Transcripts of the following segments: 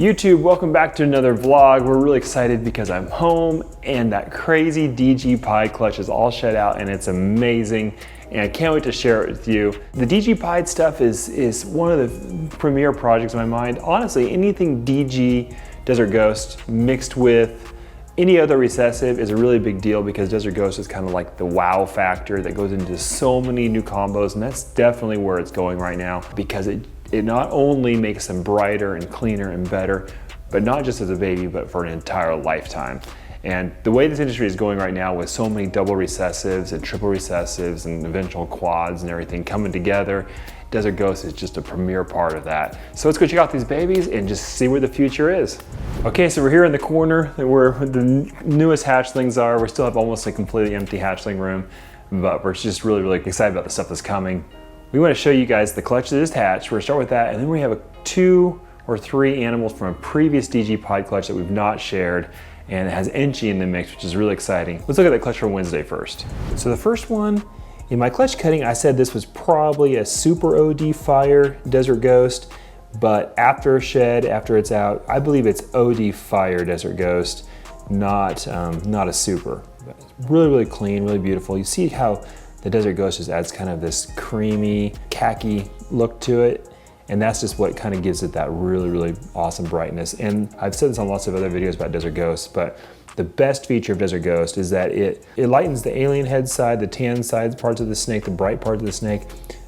YouTube, welcome back to another vlog. We're really excited because I'm home and that crazy DG Pied clutch is all shed out and it's amazing. And I can't wait to share it with you. The DG Pied stuff is one of the premier projects in my mind. Honestly, anything DG Desert Ghost mixed with any other recessive is a really big deal because Desert Ghost is kind of like the wow factor that goes into so many new combos, and that's definitely where it's going right now because it not only makes them brighter and cleaner and better, but not just as a baby, but for an entire lifetime. And the way this industry is going right now with so many double recessives and triple recessives and eventual quads and everything coming together, Desert Ghost is just a premier part of that. So let's go check out these babies and just see where the future is. Okay, so we're here in the corner where the newest hatchlings are. We still have almost a completely empty hatchling room, but we're just really excited about the stuff that's coming. We want to show you guys the clutch that is hatched. We're gonna start with that, and then we have 2 or 3 animals from a previous DG Pied clutch that we've not shared, and it has Enchi in the mix, which is really exciting. Let's look at that clutch from Wednesday first. So the first one, in my clutch cutting, I said this was probably a super OD Fire Desert Ghost, but after shed, after it's out, I believe it's OD Fire Desert Ghost, not a super. But it's really clean, really beautiful. You see how the Desert Ghost just adds kind of this creamy, khaki look to it. And that's just what kind of gives it that really awesome brightness. And I've said this on lots of other videos about Desert Ghost, but the best feature of Desert Ghost is that it lightens the alien head side, the tan side parts of the snake, the bright parts of the snake,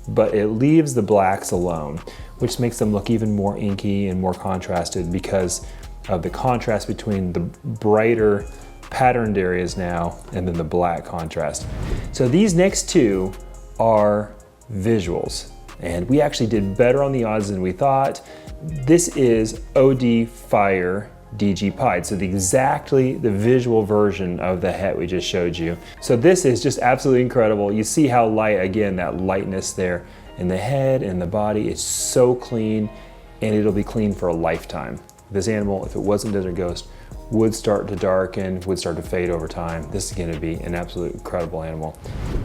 but it leaves the blacks alone, which makes them look even more inky and more contrasted because of the contrast between the brighter patterned areas now and then the black contrast. So these next 2 are visuals, and we actually did better on the odds than we thought. This is OD Fire DG Pied, so exactly the visual version of the het we just showed you. So this is just absolutely incredible. You see how light, again, that lightness there in the head and the body is so clean, and it'll be clean for a lifetime. This animal, if it wasn't Desert Ghost, would start to darken, would start to fade over time. This is gonna be an absolute incredible animal.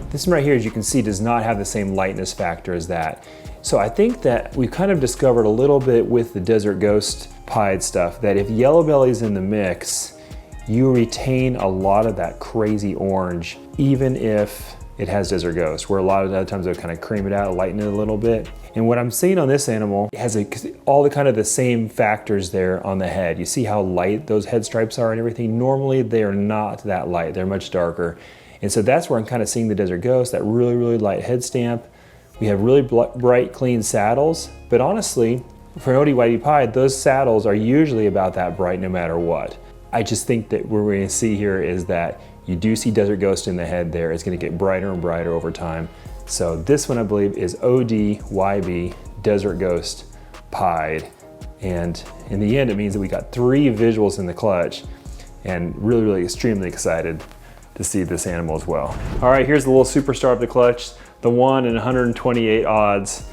This one right here, as you can see, does not have the same lightness factor as that. So I think that we've kind of discovered a little bit with the Desert Ghost Pied stuff that if Yellowbelly's in the mix, you retain a lot of that crazy orange, even if it has Desert Ghost, where a lot of the other times they'll kind of cream it out, lighten it a little bit. And what I'm seeing on this animal, it has all the kind of the same factors there on the head. You see how light those head stripes are and everything. Normally they are not that light, they're much darker. And so that's where I'm kind of seeing the Desert Ghost, that really light head stamp. We have really bright, clean saddles, but honestly, for an OD Pied, those saddles are usually about that bright no matter what. I just think that what we're gonna see here is that you do see Desert Ghost in the head there. It's gonna get brighter and brighter over time. So this one I believe is OD Desert Ghost Pied. And in the end, it means that we got 3 visuals in the clutch and really extremely excited to see this animal as well. All right, here's the little superstar of the clutch, the 1 in 128 odds.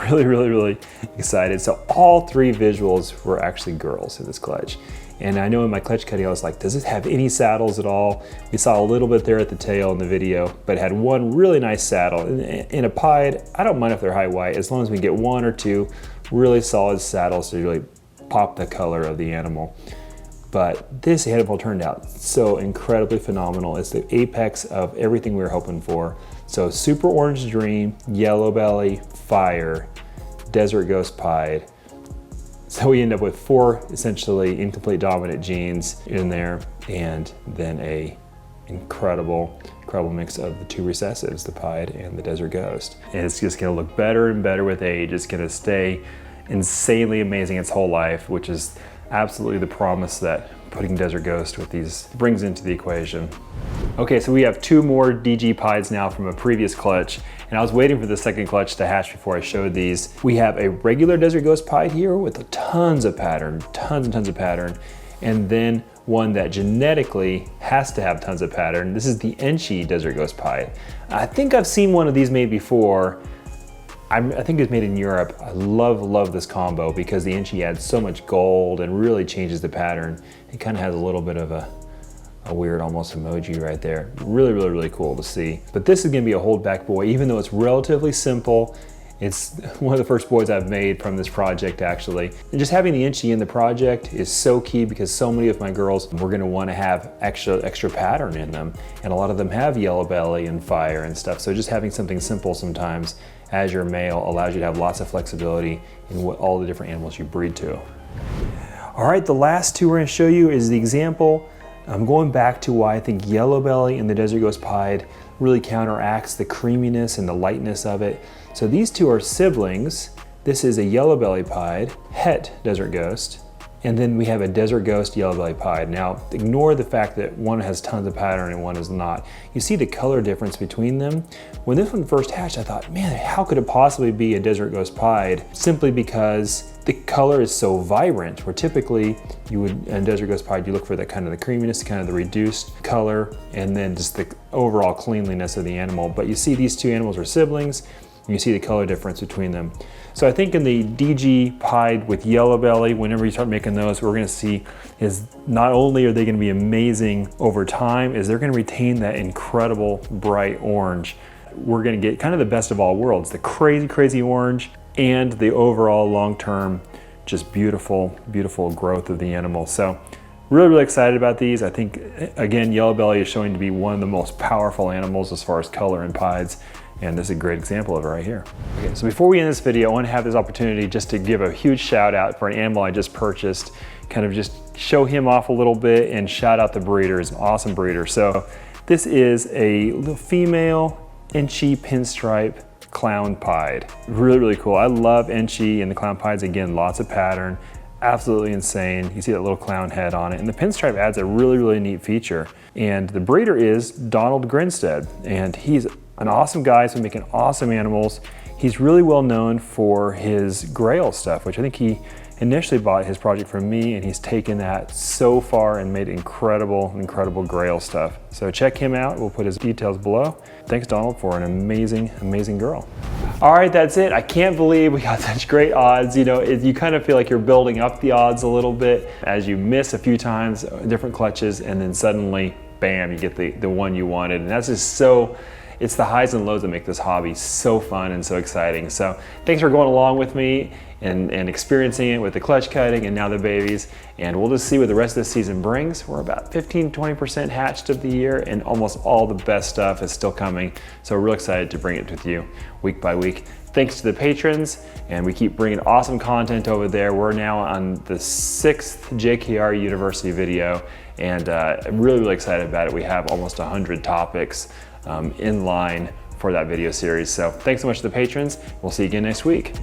Really excited. So all 3 visuals were actually girls in this clutch. And I know in my clutch cutting, I was like, does it have any saddles at all? We saw a little bit there at the tail in the video, but it had 1 really nice saddle. In a Pied, I don't mind if they're high white, as long as we get 1 or 2 really solid saddles to really pop the color of the animal. But this animal turned out so incredibly phenomenal. It's the apex of everything we were hoping for. So Super Orange Dream, Yellowbelly, Fire, Desert Ghost Pied. So we end up with 4 essentially incomplete dominant genes in there, and then a incredible mix of the 2 recessives, the Pied and the Desert Ghost. And it's just gonna look better and better with age. It's gonna stay insanely amazing its whole life, which is absolutely the promise that putting Desert Ghost with these brings into the equation. Okay, so we have 2 more DG Pieds now from a previous clutch, and I was waiting for the second clutch to hatch before I showed these. We have a regular Desert Ghost Pied here with tons of pattern, tons of pattern, and then one that genetically has to have tons of pattern. This is the Enchi Desert Ghost Pied. I think I've seen one of these made before. I think it's made in Europe. I love this combo because the Enchi adds so much gold and really changes the pattern. It kind of has a little bit of a weird almost emoji right there. Really cool to see. But this is gonna be a holdback boy, even though it's relatively simple It's one of the first boys I've made from this project, actually. And just having the Enchi in the project is so key because so many of my girls were gonna wanna have extra pattern in them. And a lot of them have Yellowbelly and fire and stuff. So just having something simple sometimes as your male allows you to have lots of flexibility in all the different animals you breed to. All right, the last two we're gonna show you is the example. I'm going back to why I think Yellowbelly and the Desert Ghost Pied really counteracts the creaminess and the lightness of it. So these two are siblings. This is a Yellowbelly Pied, Het Desert Ghost, and then we have a Desert Ghost Yellowbelly Pied. Now, ignore the fact that one has tons of pattern and one is not. You see the color difference between them. When this one first hatched, I thought, man, how could it possibly be a Desert Ghost Pied? Simply because the color is so vibrant, where typically you would, in Desert Ghost Pied, you look for that kind of the creaminess, kind of the reduced color, and then just the overall cleanliness of the animal. But you see these two animals are siblings, and you see the color difference between them. So I think in the DG Pied with Yellowbelly, whenever you start making those, what we're gonna see is not only are they gonna be amazing over time, is they're gonna retain that incredible bright orange. We're gonna get kind of the best of all worlds, the crazy, crazy orange, and the overall long-term, just beautiful, beautiful growth of the animal. So really, really excited about these. I think, again, Yellowbelly is showing to be one of the most powerful animals as far as color in pieds. And this is a great example of it right here. Okay, so before we end this video, I want to have this opportunity just to give a huge shout out for an animal I just purchased, kind of just show him off a little bit and shout out the breeder. He's an awesome breeder. So this is a little female Enchi Pinstripe Clown Pied. Really, really cool. I love Enchi and the Clown Pieds. Again, lots of pattern, absolutely insane. You see that little clown head on it. And the Pinstripe adds a really, really neat feature. And the breeder is Donald Grinstead. And he's an awesome guy. He's been making awesome animals. He's really well known for his Grail stuff, which I think he initially bought his project from me, and he's taken that so far and made incredible, incredible Grail stuff. So check him out. We'll put his details below. Thanks, Donald, for an amazing, amazing girl. All right, that's it. I can't believe we got such great odds. You know, you kind of feel like you're building up the odds a little bit as you miss a few times, different clutches, and then suddenly, bam, you get the one you wanted. And that's just so, it's the highs and lows that make this hobby so fun and so exciting. So thanks for going along with me and experiencing it with the clutch cutting and now the babies. And we'll just see what the rest of the season brings. We're about 15–20% hatched of the year, and almost all the best stuff is still coming. So we're real excited to bring it with you week by week. Thanks to the patrons, and we keep bringing awesome content over there. We're now on the 6th JKR University video, and I'm really, really excited about it. We have almost 100 topics in line for that video series. So thanks so much to the patrons. We'll see you again next week.